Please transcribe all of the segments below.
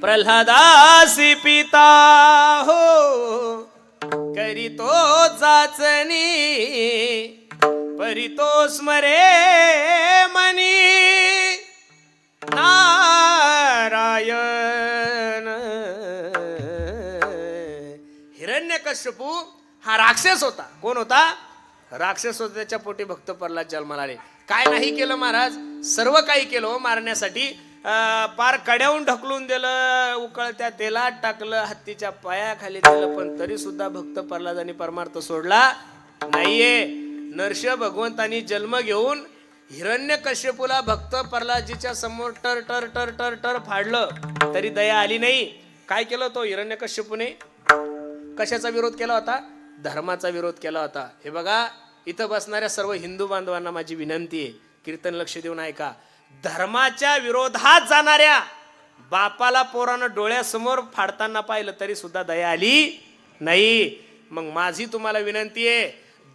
प्रल्हादासी पिता हो करीतो जाचणी परितो स्मरे मनी नारायण. हिरण्यकश्यपू हा राक्षस होता. कोण होता? राक्षस होता. त्याच्या पोटी भक्त प्रल्हाद जन्माला आले. काय नाही केलं महाराज? सर्व काही केलं मारण्यासाठी. पार कड्याहून ढकलून दिलं, उकळत्या तेलात टाकलं, हत्तीच्या पायाखाली दिलं, पण तरी सुद्धा भक्त प्रल्हादांनी परमार्थ सोडला नाहीये. नरश भगवंतांनी जन्म घेऊन हिरण्यकश्यपूला भक्त प्रल्हादजीच्या समोर टर टर टर टर टर फाडलं, तरी दया आली नाही. काय केलं तो हिरण्यकश्यपूने? कशाचा विरोध केला होता? धर्माचा विरोध केला होता. हे बघा, इथं बसणाऱ्या सर्व हिंदू बांधवांना माझी विनंती आहे, कीर्तन लक्ष देऊन ऐका. धर्माच्या विरोधात जाणाऱ्या बापाला पोरानं डोळ्यासमोर फाडताना पाहिलं तरी सुद्धा दया आली नाही. मग माझी तुम्हाला विनंती आहे,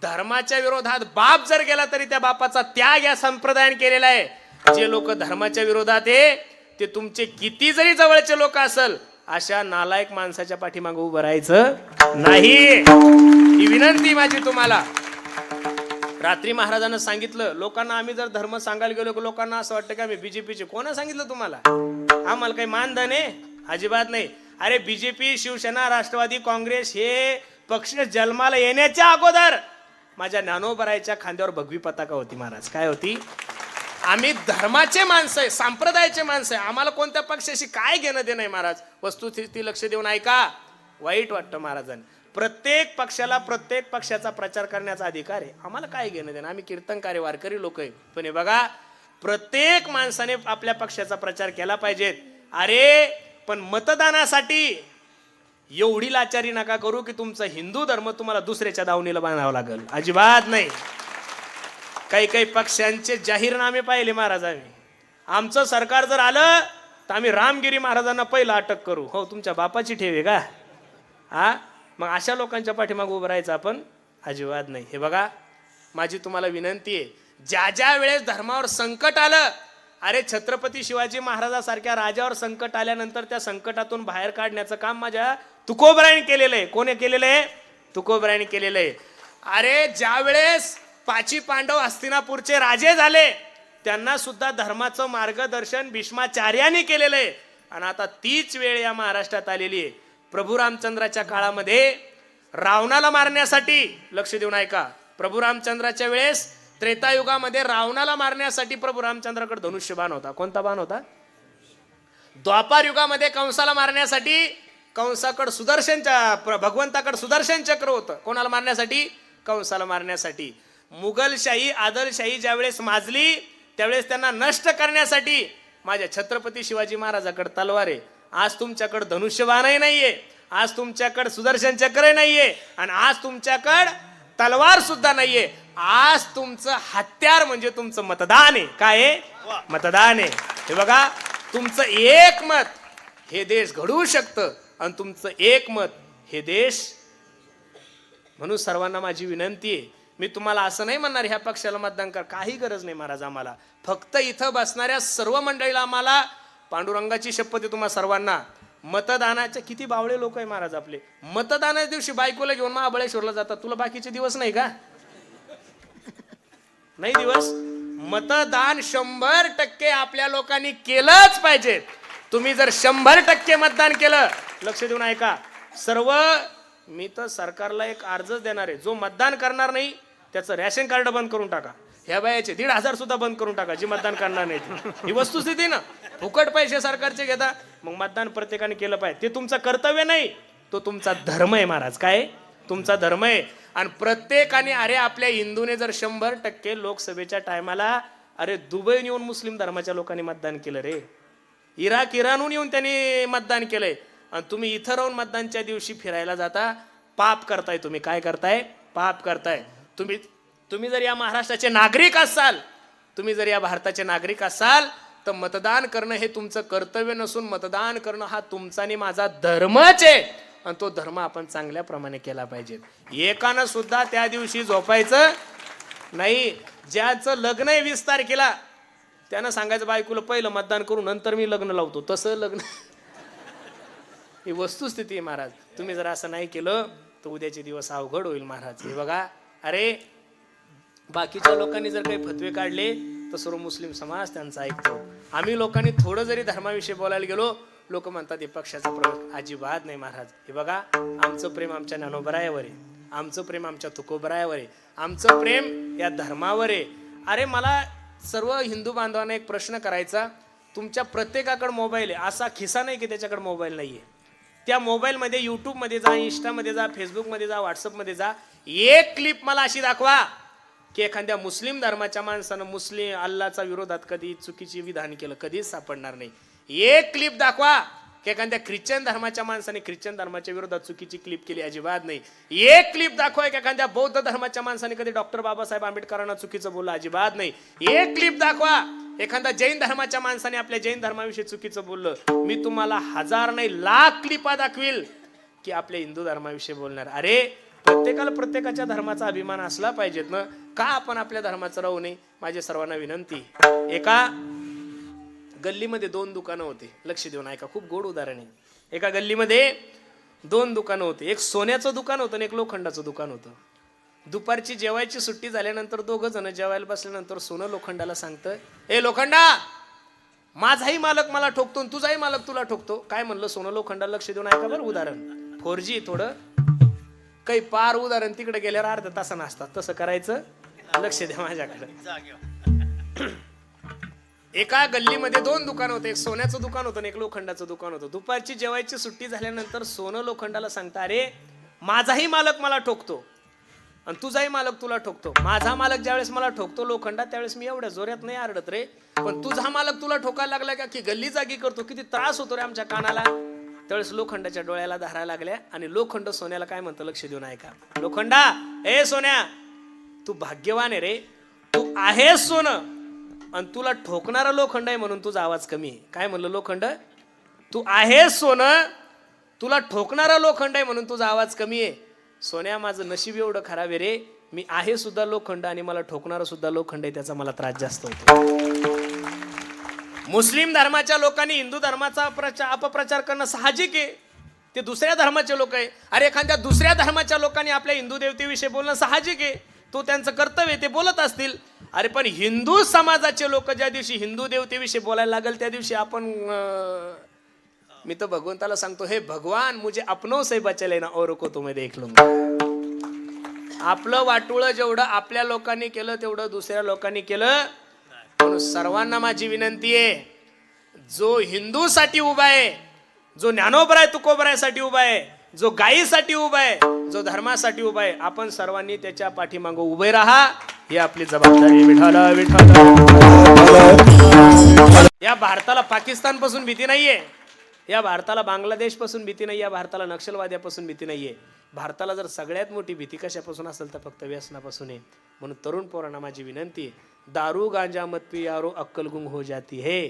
धर्माच्या विरोधात बाप जर गेला तरी त्या बापाचा त्याग या संप्रदायाने केलेला आहे. जे लोक धर्माच्या विरोधात आहे ते तुमचे किती जरी जवळचे लोक असल, अशा नालायक माणसाच्या पाठीमागे उभं राहायचं नाही. ही विनंती माझी तुम्हाला. रात्री महाराजांना सांगितलं, लोकांना आम्ही जर धर्म सांगायला गेलो की लोकांना असं वाटतं की आम्ही बीजेपीचे. कोणा सांगितलं तुम्हाला? आम्हाला काही मानधन आहे? अजिबात नाही. अरे बीजेपी, शिवसेना, राष्ट्रवादी काँग्रेस हे पक्ष जन्माला येण्याच्या अगोदर माझ्या ज्ञानोबरायच्या खांद्यावर भगवी पताका होती महाराज. काय होती? आम्ही धर्माचे माणसं आहे, संप्रदायाचे माणसं आहे. आम्हाला कोणत्या पक्षाशी काय घेणं देणं आहे महाराज? वस्तुस्थिती लक्ष देऊन ऐका. वाईट वाटतं महाराजांनी. प्रत्येक पक्षाला प्रत्येक पक्षाचा प्रचार करण्याचा अधिकार आहे. आम्हाला काय घेणं देणं? आम्ही कीर्तनकारी वारकरी लोक आहे. पण हे बघा, प्रत्येक माणसाने आपल्या पक्षाचा प्रचार केला पाहिजे. अरे पण मतदानासाठी एवढी लाचारी नका करू की तुमचा हिंदू धर्म तुम्हाला दुसऱ्याच्या दावणीला बांधावं लागेल. अजिबात नाही. काही काही पक्षांचे जाहीरनामे पाहिले महाराजांनी. आमचं सरकार जर आलं तर आम्ही रामगिरी महाराजांना पहिला अटक करू. हो, तुमच्या बापाची ठेव आहे का? हा, मग अशा लोकांच्या पाठीमागे उभं राहायचं आपण? अजिबात नाही. हे बघा, माझी तुम्हाला विनंती आहे, ज्या ज्या वेळेस धर्मावर संकट आलं, अरे छत्रपती शिवाजी महाराजासारख्या राजावर संकट आल्यानंतर त्या संकटातून बाहेर काढण्याचं काम माझ्या तुकोबरायाने केलेलं आहे. कोणी केलेलं आहे? तुकोबरायाने केलेलं आहे. अरे ज्या वेळेस पाची पांडव हस्तिनापूरचे राजे झाले, त्यांना सुद्धा धर्माचं मार्गदर्शन भीष्माचार्यांनी केलेलं आहे. आणि आता तीच वेळ या महाराष्ट्रात आलेली आहे. प्रभू रामचंद्राच्या काळामध्ये रावणाला मारण्यासाठी, लक्ष देऊन ऐका, प्रभू रामचंद्राच्या वेळेस त्रेतायुगामध्ये रावणाला मारण्यासाठी प्रभू रामचंद्राकडे धनुष्यबाण होता. कोणता बाण होता? द्वापार युगामध्ये कंसाला मारण्यासाठी कंसाकडे भगवंताकडे सुदर्शन चक्र होतं. कोणाला मारण्यासाठी? कंसाला मारण्यासाठी. मुघलशाही, आदलशाही ज्यावेळेस माजली त्यावेळेस त्यांना नष्ट करण्यासाठी माझ्या छत्रपती शिवाजी महाराजाकडे तलवार आहे. आज तुमच्याकडे धनुष्यबाणही नाहीये, आज तुमच्याकडे सुदर्शन चक्रही नाहीये, आणि आज तुमच्याकडे तलवार सुद्धा नाहीये. आज तुमचं हत्यार म्हणजे तुमचं मतदान आहे. काय आहे? मतदान आहे. हे बघा, तुमचं एक मत हे देश घडवू शकतं, आणि तुमचं एक मत हे देश. म्हणून सर्वांना माझी विनंती आहे, मी तुम्हाला असं नाही म्हणणार ह्या पक्षाला मतदान कर, काही गरज नाही महाराज. आम्हाला फक्त इथं बसणाऱ्या सर्व मंडळीला, आम्हाला पांडुरंगाची शपथ आहे तुम्हा सर्वांना, मतदानाचे किती बावळे लोक आहे महाराज आपले. मतदानाच्या दिवशी बायकोला घेऊन महाबळेश्वरला जातात. तुला बाकीचे दिवस नाही का? नाही दिवस. मतदान 100% आपल्या लोकांनी केलंच पाहिजे. तुम्ही जर 100% मतदान केलं, लक्ष देऊन ऐका सर्व, मी तर सरकारला एक अर्जच देणार आहे, जो मतदान करणार नाही त्याचं रॅशन कार्ड बंद करून टाका. ह्या बायाचे 1,500 सुद्धा बंद करून टाका, जी मतदान करणार नाही. ही वस्तुस्थिती ना, फुकट पैसे सरकारचे घेता. मग मतदान प्रत्येकाने केलं पाहिजे. ते तुमचं कर्तव्य नाही, तो तुमचा धर्म आहे महाराज. काय? तुमचा धर्म आहे. आणि प्रत्येकाने, अरे आपल्या हिंदूने जर 100% लोकसभेच्या टायमाला, अरे दुबईहून येऊन मुस्लिम धर्माच्या लोकांनी मतदान केलं रे, इराणहून येऊन त्यांनी मतदान केलंय, आणि तुम्ही इथं राहून मतदानच्या दिवशी फिरायला जाता. पाप करताय तुम्ही. काय करताय? पाप करताय तुम्ही जर या महाराष्ट्राचे नागरिक असाल, तुम्ही जर या भारताचे नागरिक असाल, तर मतदान करणं हे तुमचं कर्तव्य नसून मतदान करणं हा तुमचा आणि माझा धर्मच आहे. आणि तो धर्म आपण चांगल्या प्रमाणे केला पाहिजे. एकानं सुद्धा त्या दिवशी झोपायचं नाही. ज्याचं लग्न आहे 20 तारखेला, त्यानं सांगायचं बायकोला पहिलं मतदान करून नंतर मी लग्न लावतो. तसं लग्न ही वस्तुस्थिती आहे महाराज. तुम्ही जर असं नाही केलं तर उद्याचे दिवस अवघड होईल महाराज. हे बघा, अरे बाकीच्या लोकांनी जर काही फतवे काढले तर सर्व मुस्लिम समाज त्यांचा ऐकतो. आम्ही लोकांनी थोडं जरी धर्माविषयी बोलायला गेलो, लोक म्हणतात हे पक्षाचा प्रयोग. अजिबात नाही महाराज. हे बघा, आमचं प्रेम आमच्या ज्ञानोबरायावर आहे, आमचं प्रेम आमच्या तुकोबरायावर आहे, आमचं प्रेम या धर्मावर आहे. अरे मला सर्व हिंदू बांधवांना एक प्रश्न करायचा, तुमच्या प्रत्येकाकडे मोबाईल आहे, असा खिसा नाही की त्याच्याकडे मोबाईल नाही आहे. त्या मोबाईलमध्ये यूट्यूबमध्ये जा, इंस्टामध्ये जा, फेसबुकमध्ये जा, व्हॉट्सअपमध्ये जा, एक क्लिप मला अशी दाखवा की एखाद्या मुस्लिम धर्माच्या माणसानं मुस्लिम अल्लाच्या विरोधात कधी चुकीचे विधान केलं, कधीच सापडणार नाही. एक क्लिप दाखवा की एखाद्या ख्रिश्चन धर्माच्या माणसाने ख्रिश्चन धर्माच्या विरोधात चुकीची क्लिप केली, अजिबात नाही. एक क्लिप दाखवा की एखाद्या बौद्ध धर्माच्या माणसाने कधी डॉक्टर बाबासाहेब आंबेडकरांना चुकीचं बोललं, अजिबात नाही. एक क्लिप दाखवा एखाद्या जैन धर्माच्या माणसाने आपल्या जैन धर्माविषयी चुकीचं बोललं, मी तुम्हाला हजार नाही लाख क्लिपा दाखवील की आपल्या हिंदू धर्माविषयी बोलणार. अरे प्रत्येकाला प्रत्येकाच्या धर्माचा अभिमान असला पाहिजेत ना, का आपण आपल्या धर्माचं राहू नये. माझे सर्वांना विनंती. एका गल्लीमध्ये 2 दुकानं होते, लक्ष देऊन ऐका, खूप गोड उदाहरण आहे. एका गल्लीमध्ये 2 दुकानं होते, एक सोन्याचं दुकान होतं आणि एक लोखंडाचं दुकान होतं. दुपारची जेवायची सुट्टी झाल्यानंतर 2 जण जेवायला बसल्यानंतर सोनं लोखंडाला सांगतं, ए लोखंडा, माझाही मालक मला ठोकतो तुझाही मालक तुला ठोकतो. काय म्हणलं सोनं लोखंडाला, लक्ष देऊन ऐका बरं उदाहरण. 4G थोडं काही पार उदाहरण तिकडे गेल्यावर अर्धा तासानं असतात, तसं करायचं. लक्ष द्या माझ्याकडे. एका गल्लीमध्ये 2 दुकान होते, एक सोन्याचं दुकान होतं आणि एक लोखंडाचं दुकान होतं. दुपारची जेवायची सुट्टी झाल्यानंतर सोनं लोखंडाला सांगता, अरे माझाही मालक मला ठोकतो आणि तुझाही मालक तुला ठोकतो. माझा मालक ज्यावेळेस मला ठोकतो लोखंडा, त्यावेळेस मी एवढ्या जोरात नाही आरडत रे, पण तुझा मालक तुला ठोकायला लागला का की गल्ली जागी करतो, किती त्रास होतो रे आमच्या कानाला. त्यावेळेस लोखंडाच्या डोळ्याला धारा लागल्या आणि लोखंड सोन्याला काय म्हणतं, लक्ष देऊन ऐका. लोखंडा, ए सोन्या, तू भाग्यवान आहे रे, तू आहेस सोनं आणि तुला ठोकणारा लोखंड आहे म्हणून तुझा आवाज कमी आहे. काय म्हणलं लोखंड, तू आहेस सोनं, तुला ठोकणारा लोखंड आहे म्हणून तुझा आवाज कमी आहे. सोन्या, माझं नशीब एवढं खराब आहे रे, मी आहे सुद्धा लोखंड आणि मला ठोकणारा सुद्धा लोखंड आहे, त्याचा मला त्रास जास्त होतो. मुस्लिम धर्माच्या लोकांनी हिंदू धर्माचा अपप्रचार करणं साहजिक आहे, ते दुसऱ्या धर्माचे लोक आहे. अरे एखाद्या दुसऱ्या धर्माच्या लोकांनी आपल्या हिंदू देवतेविषयी बोलणं साहजिक आहे, तो त्यांचं कर्तव्य, ते बोलत असतील. अरे पण हिंदू समाजाचे लोक ज्या दिवशी हिंदू देवतेविषयी बोलायला लागेल त्या दिवशी आपण, मी तर भगवंताला सांगतो, हे भगवान मुझे अपनों से बचा लेना औरों को तो मैं देख लूंगा. आपलं वाटोळं जेवढं आपल्या लोकांनी केलं तेवढं दुसऱ्या लोकांनी केलं. म्हणून सर्वांना माझी विनंती आहे, जो हिंदूसाठी उभा आहे, जो ज्ञानोबराय तुकोबरायसाठी उभा आहे, जो गायीसाठी उभा आहे, जो धर्मासाठी उभा आहे, आपण सर्वांनी त्याच्या पाठीमागं उभे राहा, ही आपली जबाबदारी. विठाला विठाला. या भारताला पाकिस्तान पासून भीती नाहीये, या भारताला बांगलादेश पासून भीती नाही, या भारताला नक्षलवाद्यापासून भीती नाहीये. भारताला जर सगळ्यात मोठी भीती कशापासून असेल तर फक्त व्यसनापासून आहे. म्हणून तरुण पोरांना माझी विनंती आहे, दारू गांजा मत पियारो अक्कल गुम हो जाती है,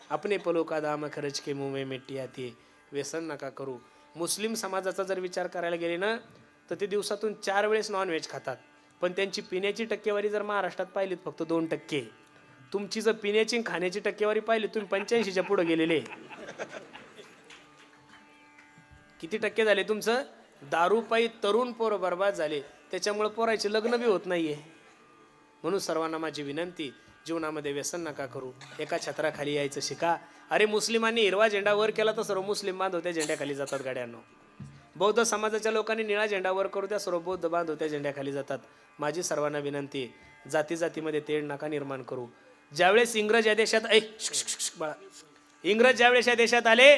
अपने पलों का दाम खर्च के मुंह में मिट्टी आती है. व्यसन नका करू. मुस्लिम समाजाचा जर विचार करायला गेले ना तर ते दिवसातून 4 वेळेस नॉनव्हेज खातात, पण त्यांची पिण्याची टक्केवारी जर महाराष्ट्रात पाहिलीत फक्त 2%. तुमची जर पिण्याची खाण्याची टक्केवारी पाहिली तुम्ही 85च्या पुढे गेलेले. किती टक्के झाले तुमचं? दारूपायी तरुण पोरं बर्बाद झाले, त्याच्यामुळे पोरायचे लग्न बी होत नाहीये. म्हणून सर्वांना माझी विनंती, जीवनामध्ये व्यसन नका करू, एका छत्राखाली यायचं शिका. अरे मुस्लिमांनी हिरवा झेंडा वर केला तर सर्व मुस्लिम बांधव त्या झेंड्याखाली जातात गाड्यांनो. बौद्ध समाजाच्या लोकांनी निळा झेंडा वर करू त्या सर्व बौद्ध बांधव त्या झेंड्याखाली जातात. माझी सर्वांना विनंती, जाती जातीमध्ये तेढ नका निर्माण करू. ज्यावेळेस इंग्रज या देशात इंग्रज ज्यावेळेस या देशात आले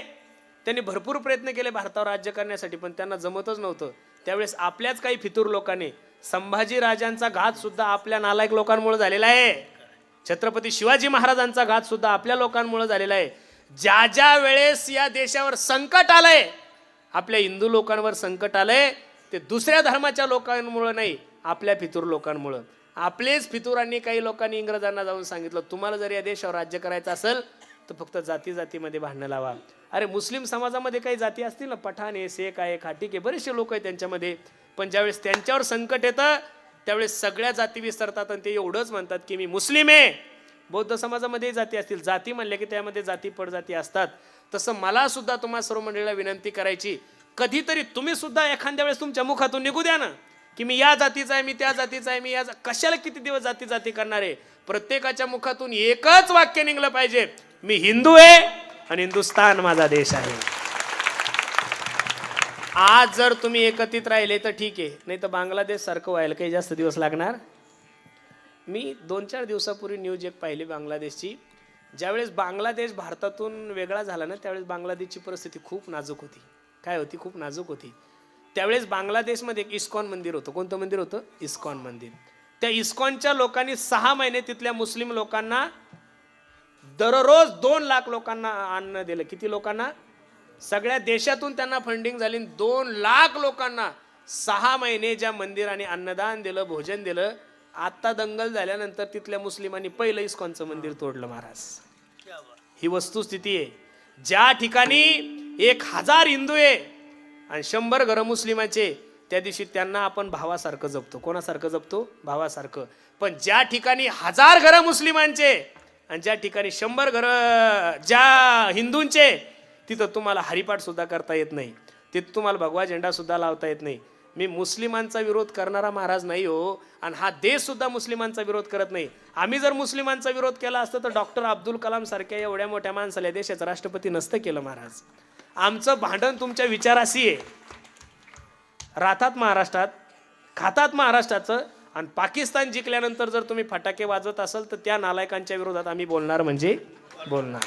त्यांनी भरपूर प्रयत्न केले भारतावर राज्य करण्यासाठी, पण त्यांना जमतच नव्हतं. त्यावेळेस आपल्याच काही फितूर लोकांनी, संभाजी राजांचा घात सुद्धा आपल्या नालायक लोकांमुळे झालेला आहे. छत्रपती शिवाजी महाराजांचा घात सुद्धा आपल्या लोकांमुळे झालेला आहे. ज्या ज्या वेळेस या देशावर संकट आलंय, आपल्या हिंदू लोकांवर संकट आलंय, ते दुसऱ्या धर्माच्या लोकांमुळे नाही, आपल्या फितूर लोकांमुळे. आपलेच फितुरांनी काही लोकांनी इंग्रजांना जाऊन सांगितलं, तुम्हाला जर या देशावर राज्य करायचं असेल तर फक्त जाती जातीमध्ये भांडणं लावा. अरे मुस्लिम समाजामध्ये काही जाती असतील ना, पठाण आहे, शेख आहे, खाटीक आहे, बरेचसे लोक आहेत त्यांच्यामध्ये, पण ज्यावेळेस त्यांच्यावर संकट येतं त्यावेळेस सगळ्या जाती विसरतात आणि ते एवढंच म्हणतात की मी मुस्लिम आहे. बौद्ध समाजामध्ये जाती असतील, जाती म्हणले की त्यामध्ये जाती पडजाती असतात. तसं मला सुद्धा तुम्हा सर्व मंडळीला विनंती करायची, कधीतरी तुम्ही सुद्धा एखाद्या वेळेस तुमच्या मुखातून निघू द्या ना की मी या जातीचा आहे, मी त्या जातीचा आहे, मी या कशाला किती दिवस जाती जाती करणार आहे. प्रत्येकाच्या मुखातून एकच वाक्य निघलं पाहिजे, मी हिंदू आहे आणि हिंदुस्तान माझा देश आहे. आज जर तुम्ही एकत्रित राहिले तर ठीक आहे, नाही तर बांगलादेश सारखं व्हायला काही जास्त दिवस लागणार. मी 2-4 दिवसापूर्वी न्यूज एक पाहिली बांगलादेशची. ज्यावेळेस बांगलादेश भारतातून वेगळा झाला ना, त्यावेळेस बांगलादेशची परिस्थिती खूप नाजूक होती. काय होती? खूप नाजूक होती. त्यावेळेस बांगलादेशमध्ये एक इस्कॉन मंदिर होतं. कोणतं मंदिर होतं? इस्कॉन मंदिर. त्या इस्कॉनच्या लोकांनी 6 महिने तिथल्या मुस्लिम लोकांना दररोज 2 लाख लोकांना अन्न दिलं. किती लोकांना? सगळ्या देशातून त्यांना फंडिंग झाली. 2 लाख लोकांना 6 महिने ज्या मंदिराने अन्नदान दिलं, भोजन दिलं. आता दंगल झाल्यानंतर तिथल्या मुस्लिमांनी पहिलं इस्कॉनचं मंदिर तोडलं महाराज. ही वस्तुस्थिती आहे. ज्या ठिकाणी 1000 हिंदू आहे आणि 100 घरं मुस्लिमाचे, त्या दिवशी त्यांना आपण भावासारखं जपतो. कोणासारखं जपतो? भावासारखं. पण ज्या ठिकाणी 1000 घरं मुस्लिमांचे आणि ज्या ठिकाणी 100 घरं ज्या हिंदूंचे, तिथं तुम्हाला हरिपाठ सुद्धा करता येत नाही, तिथं तुम्हाला भगवा झेंडा सुद्धा लावता येत नाही. मी मुस्लिमांचा विरोध करणारा महाराज नाही हो, आणि हा देश सुद्धा मुस्लिमांचा विरोध करत नाही. आम्ही जर मुस्लिमांचा विरोध केला असता तर डॉक्टर अब्दुल कलाम सारख्या एवढ्या मोठ्या माणसाला देशाचा राष्ट्रपती नसतं केलं महाराज. आमचं भांडण तुमच्या विचाराशी आहे. राहतात महाराष्ट्रात, खातात महाराष्ट्राचं, आणि पाकिस्तान जिंकल्यानंतर जर तुम्ही फटाके वाजवत असाल तर त्या नालायकांच्या विरोधात आम्ही बोलणार म्हणजे बोलणार.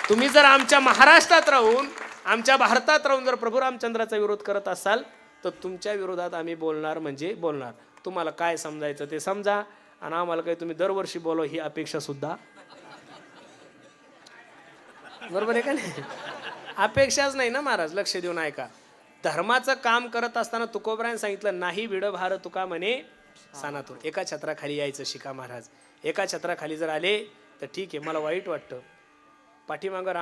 तुम्ही जर आमच्या महाराष्ट्रात राहून, आमच्या भारतात राहून जर प्रभू रामचंद्राचा विरोध करत असाल तर तुमच्या विरोधात आम्ही बोलणार म्हणजे बोलणार. तुम्हाला काय समजायचं ते समजा, आणि आम्हाला काही तुम्ही दरवर्षी बोलव ही अपेक्षा सुद्धा, बरोबर आहे का नाही? अपेक्षाच नाही ना महाराज. लक्ष देऊन ऐका. धर्माचं काम करत असताना तुकोबराने सांगितलं, नाही विड भार तुका म्हणे सानातून. एका छत्राखाली यायचं शिका महाराज. एका छत्राखाली जर आले तर ठीक आहे. मला वाईट वाटतं, पाठीमागं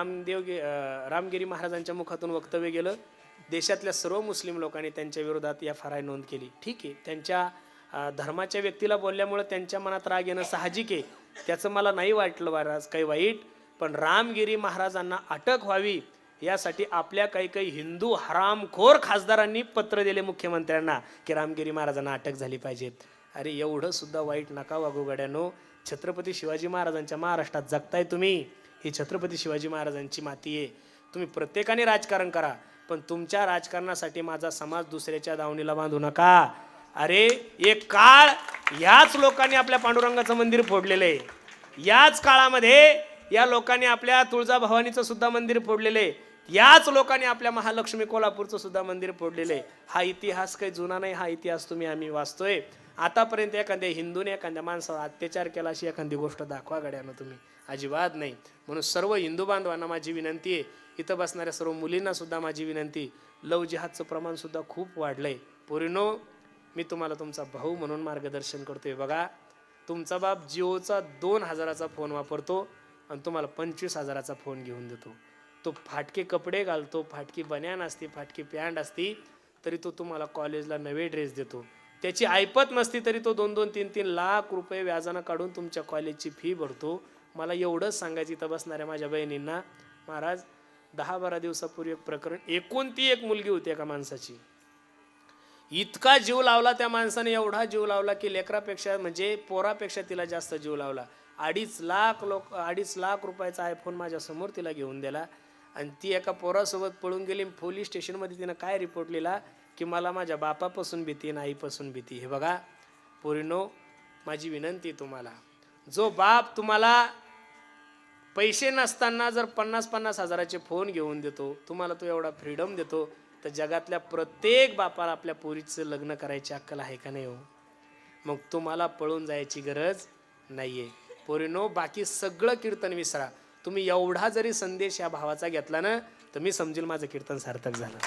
रामगिरी महाराजांच्या मुखातून वक्तव्य गेलं, देशातल्या सर्व मुस्लिम लोकांनी त्यांच्या विरोधात FIR नोंद केली. ठीक आहे, त्यांच्या धर्माच्या व्यक्तीला बोलल्यामुळे त्यांच्या मनात राग येणं साहजिक आहे. त्याचं मला नाही वाटलं महाराज काही वाईट. पण रामगिरी महाराजांना अटक व्हावी यासाठी आपल्या काही हिंदू हरामखोर खासदारांनी पत्र दिले मुख्यमंत्र्यांना की रामगिरी महाराजांना अटक झाली पाहिजे. अरे एवढं सुद्धा वाईट नका वागू गड्यानो. छत्रपती शिवाजी महाराजांच्या महाराष्ट्रात जगताय तुम्ही. ही छत्रपती शिवाजी महाराजांची माती आहे. तुम्ही प्रत्येकाने राजकारण करा, पण तुमच्या राजकारणासाठी माझा समाज दुसऱ्याच्या दावणीला बांधू नका. अरे एक काळ याच लोकांनी आपल्या पांडुरंगाचं मंदिर फोडलेलं आहे. याच काळामध्ये या लोकांनी आपल्या तुळजाभवानीचं सुद्धा मंदिर फोडलेलं आहे. याच लोकांनी आपल्या महालक्ष्मी कोल्हापूरचं सुद्धा मंदिर फोडलेलं आहे. हा इतिहास काही जुना नाही. हा इतिहास आम्ही वाचतोय. आतापर्यंत एखाद्या हिंदूने एखाद्या माणसावर अत्याचार केला अशी एखादी गोष्ट दाखवा गड्यानं तुम्ही. अजिबात नाही. म्हणून सर्व हिंदू बांधवांना माझी विनंती आहे, इथं बसणाऱ्या सर्व मुलींना सुद्धा माझी विनंती, लव जिहादचं प्रमाण सुद्धा खूप वाढलंय. पोरीनो, मी तुम्हाला तुमचा भाऊ म्हणून मार्गदर्शन करतोय. बघा, तुमचा बाप जिओचा 2000चा फोन वापरतो आणि तुम्हाला 25,000चा फोन घेऊन देतो. तो फाटके कपडे घालतो, फाटकी बन्यान असते, फाटकी पॅन्ट असती, तरी तो तुम्हाला कॉलेजला नवे ड्रेस देतो. त्याची ऐपत नसती तरी तो 2-2, 3-3 लाख रुपये व्याजानं काढून तुमच्या कॉलेजची फी भरतो. मला एवढंच सांगायचं इथं बसणाऱ्या माझ्या बहिणींना, महाराज 10-12 दिवसापूर्वी एक प्रकरण, एकूण ती एक मुलगी होती एका माणसाची. इतका जीव लावला त्या माणसाने, एवढा जीव लावला की लेकरापेक्षा म्हणजे पोरापेक्षा तिला जास्त जीव लावला. 2.5 लाख रुपयाचा आयफोन माझ्या समोर तिला घेऊन दिला आणि ती एका पोरासोबत पळून गेली. पोलीस स्टेशनमध्ये तिनं काय रिपोर्ट लिहिला की मला माझ्या बापापासून भीती आणि आईपासून भीती. हे बघा पोरीनो, माझी विनंती तुम्हाला, जो बाप तुम्हाला पैसे नसताना जर 50-50 हजाराचे फोन घेऊन देतो, तुम्हाला तो एवढा फ्रीडम देतो, तर जगातल्या प्रत्येक बापाला आपल्या पोरीचं लग्न करायची अक्कल आहे का नाही हो? मग तुम्हाला पळून जायची गरज नाहीये. पोरीनो, बाकी सगळं कीर्तन विसरा. तुम्ही एवढा जरी संदेश या भावाचा घेतला ना, तर मी समजेल माझं कीर्तन सार्थक झालं.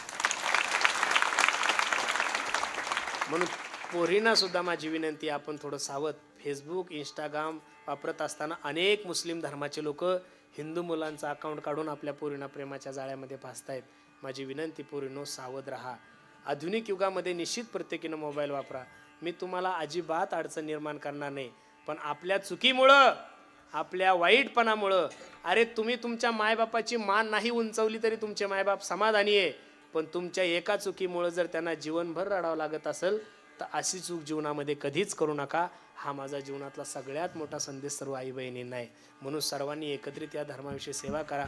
म्हणून पोरींना सुद्धा माझी विनंती, आपण थोडं सावध. फेसबुक, इंस्टाग्राम वापरत असताना अनेक मुस्लिम धर्माचे लोक हिंदू मुलांचा अकाउंट काढून आपल्या पोरींना प्रेमाच्या जाळ्यामध्ये फासतायत. माझी विनंती, पोरींनो सावध राहा. आधुनिक युगामध्ये निश्चित प्रत्येकीनं मोबाईल वापरा. मी तुम्हाला अजिबात अडचण निर्माण करणार नाही, पण आपल्या चुकीमुळं आपल्या वाईटपणामुळं, अरे तुम्ही तुमच्या मायबापाची मान नाही उंचवली तरी तुमचे मायबाप समाधानी आहे, पण तुमच्या एका चुकीमुळं जर त्यांना जीवनभर रडावं लागत असेल तर अशी चूक जीवनामध्ये कधीच करू नका. हा माझा जीवनातला सगळ्यात मोठा संदेश सर्व आई बहिणींना आहे. म्हणून सर्वांनी एकत्रित या धर्माविषयी सेवा करा.